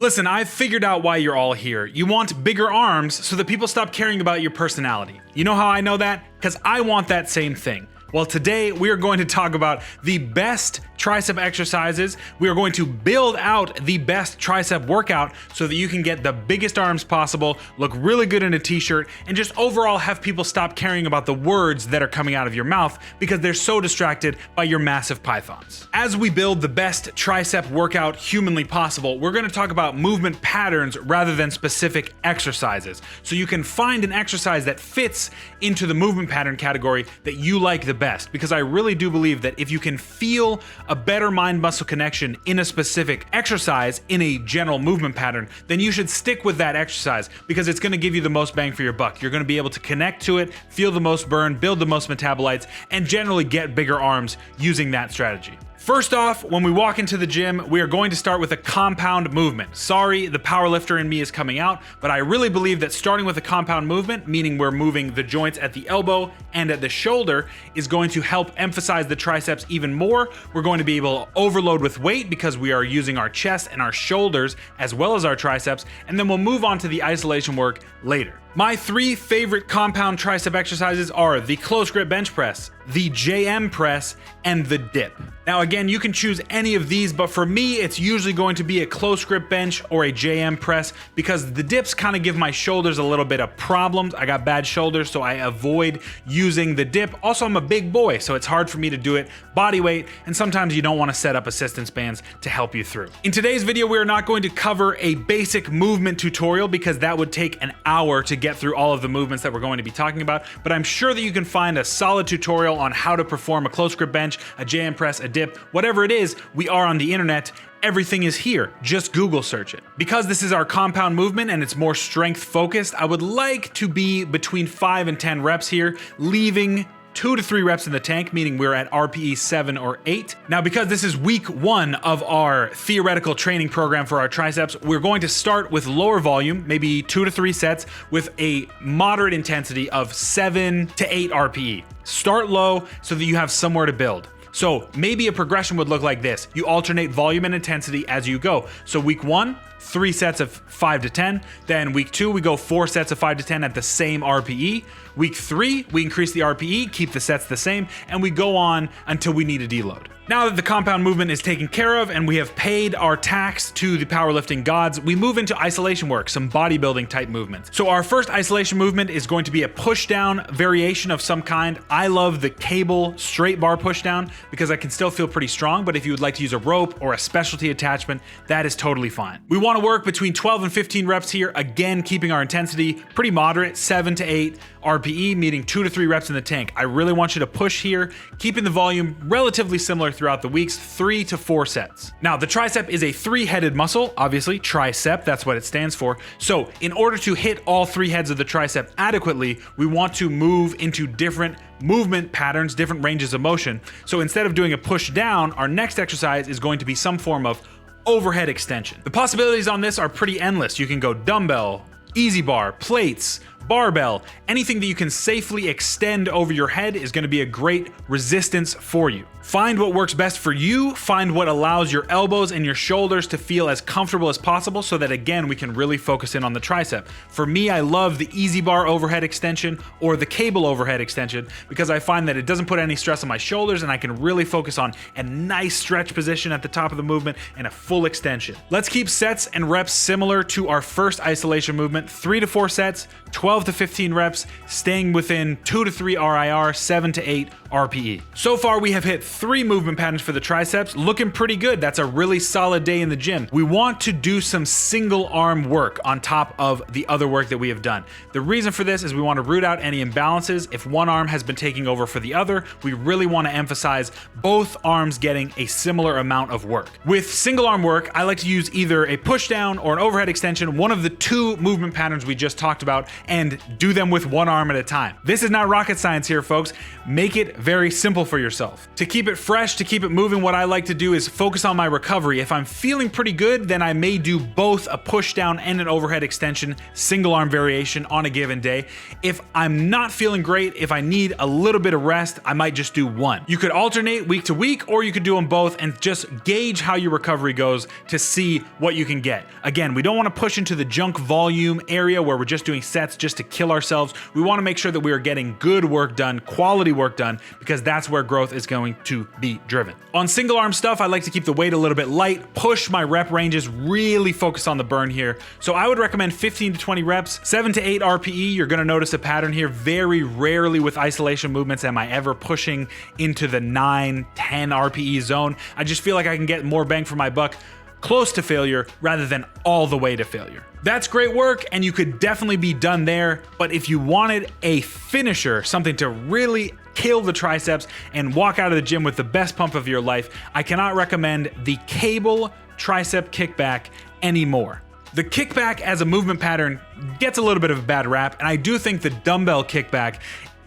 Listen, I've figured out why you're all here. You want bigger arms so that people stop caring about your personality. You know how I know that? Because I want that same thing. Well, today we are going to talk about the best tricep exercises. We are going to build out the best tricep workout so that you can get the biggest arms possible, look really good in a t-shirt, and just overall have people stop caring about the words that are coming out of your mouth because they're so distracted by your massive pythons. As we build the best tricep workout humanly possible, we're going to talk about movement patterns rather than specific exercises. So you can find an exercise that fits into the movement pattern category that you like the best, because I really do believe that if you can feel a better mind-muscle connection in a specific exercise in a general movement pattern, then you should stick with that exercise because it's going to give you the most bang for your buck. You're going to be able to connect to it, feel the most burn, build the most metabolites, and generally get bigger arms using that strategy. First off, when we walk into the gym, we are going to start with a compound movement. Sorry, the powerlifter in me is coming out, but I really believe that starting with a compound movement, meaning we're moving the joints at the elbow and at the shoulder, is going to help emphasize the triceps even more. We're going to be able to overload with weight because we are using our chest and our shoulders as well as our triceps, and then we'll move on to the isolation work later. My three favorite compound tricep exercises are the close grip bench press, the JM press, and the dip. Now again, you can choose any of these, but for me, it's usually going to be a close grip bench or a JM press because the dips kind of give my shoulders a little bit of problems. I got bad shoulders, so I avoid using the dip. Also, I'm a big boy, so it's hard for me to do it body weight, and sometimes you don't want to set up assistance bands to help you through. In today's video, we are not going to cover a basic movement tutorial because that would take an hour to get through all of the movements that we're going to be talking about, but I'm sure that you can find a solid tutorial on how to perform a close grip bench, a JM press, a dip, whatever it is. We are on the internet. Everything is here. Just Google search it. Because this is our compound movement and it's more strength focused, I would like to be between 5 and 10 reps here, leaving 2 to 3 reps in the tank, meaning we're at RPE 7 or 8. Now, because this is week 1 of our theoretical training program for our triceps, we're going to start with lower volume, maybe 2 to 3 sets with a moderate intensity of 7 to 8 RPE. Start low so that you have somewhere to build. So maybe a progression would look like this. You alternate volume and intensity as you go. So week 1, 3 sets of 5 to 10. Then week 2, we go 4 sets of 5 to 10 at the same RPE. Week 3, we increase the RPE, keep the sets the same, and we go on until we need a deload. Now that the compound movement is taken care of and we have paid our tax to the powerlifting gods, we move into isolation work, some bodybuilding type movements. So our first isolation movement is going to be a push down variation of some kind. I love the cable straight bar push down because I can still feel pretty strong, but if you would like to use a rope or a specialty attachment, that is totally fine. We want to work between 12 and 15 reps here, again keeping our intensity pretty moderate, 7 to 8 RPE, meaning 2 to 3 reps in the tank. I really want you to push here, keeping the volume relatively similar throughout the weeks, 3 to 4 sets. Now, the tricep is a 3-headed muscle, obviously, tricep, that's what it stands for. So in order to hit all 3 heads of the tricep adequately, we want to move into different movement patterns, different ranges of motion. So instead of doing a push down, our next exercise is going to be some form of overhead extension. The possibilities on this are pretty endless. You can go dumbbell, easy bar, plates, barbell, anything that you can safely extend over your head is going to be a great resistance for you. Find what works best for you, find what allows your elbows and your shoulders to feel as comfortable as possible so that again we can really focus in on the tricep. For me, I love the easy bar overhead extension or the cable overhead extension because I find that it doesn't put any stress on my shoulders and I can really focus on a nice stretch position at the top of the movement and a full extension. Let's keep sets and reps similar to our first isolation movement, 3 to 4 sets, 12 to 15 reps, staying within 2 to 3 RIR, 7 to 8 RPE. So far, we have hit 3 movement patterns for the triceps, looking pretty good. That's a really solid day in the gym. We want to do some single arm work on top of the other work that we have done. The reason for this is we want to root out any imbalances. If one arm has been taking over for the other, we really want to emphasize both arms getting a similar amount of work. With single arm work, I like to use either a push down or an overhead extension, one of the 2 movement patterns we just talked about, and and do them with one arm at a time. This is not rocket science here, folks. Make it very simple for yourself. To keep it fresh, to keep it moving, what I like to do is focus on my recovery. If I'm feeling pretty good, then I may do both a push down and an overhead extension, single arm variation on a given day. If I'm not feeling great, if I need a little bit of rest, I might just do one. You could alternate week to week, or you could do them both and just gauge how your recovery goes to see what you can get. Again, we don't want to push into the junk volume area where we're just doing sets just to kill ourselves. We want to make sure that we are getting good work done, quality work done, because that's where growth is going to be driven. On single arm stuff, I like to keep the weight a little bit light, push my rep ranges, really focus on the burn here. So I would recommend 15 to 20 reps, 7 to 8 RPE. You're going to notice a pattern here. Very rarely with isolation movements am I ever pushing into the 9, 10 RPE zone. I just feel like I can get more bang for my buck close to failure rather than all the way to failure. That's great work, and you could definitely be done there, but if you wanted a finisher, something to really kill the triceps and walk out of the gym with the best pump of your life, I cannot recommend the cable tricep kickback anymore. The kickback as a movement pattern gets a little bit of a bad rap, and I do think the dumbbell kickback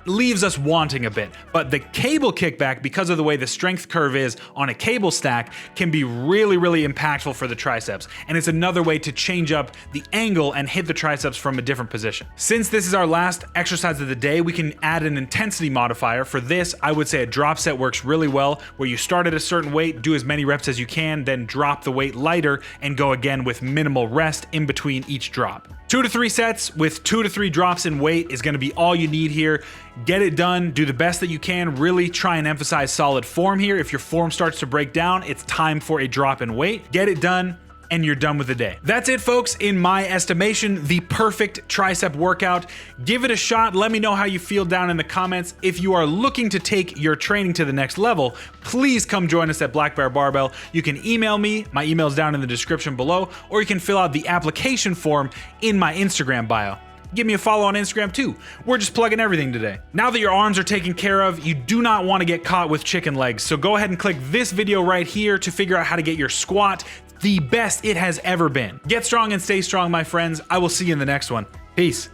leaves us wanting a bit, but the cable kickback, because of the way the strength curve is on a cable stack, can be really impactful for the triceps, and it's another way to change up the angle and hit the triceps from a different position. Since this is our last exercise of the day, we can add an intensity modifier. For this, I would say a drop set works really well, where you start at a certain weight, do as many reps as you can, then drop the weight lighter and go again with minimal rest in between each drop. 2 to 3 sets with 2 to 3 drops in weight is going to be all you need here. Get it done, do the best that you can, really try and emphasize solid form here. If your form starts to break down, it's time for a drop in weight. Get it done, and you're done with the day. That's it, folks. In my estimation, the perfect tricep workout. Give it a shot. Let me know how you feel down in the comments. If you are looking to take your training to the next level, please come join us at Black Bear Barbell. You can email me. My email's down in the description below, or you can fill out the application form in my Instagram bio. Give me a follow on Instagram too. We're just plugging everything today. Now that your arms are taken care of, you do not want to get caught with chicken legs. So go ahead and click this video right here to figure out how to get your squat the best it has ever been. Get strong and stay strong, my friends. I will see you in the next one. Peace.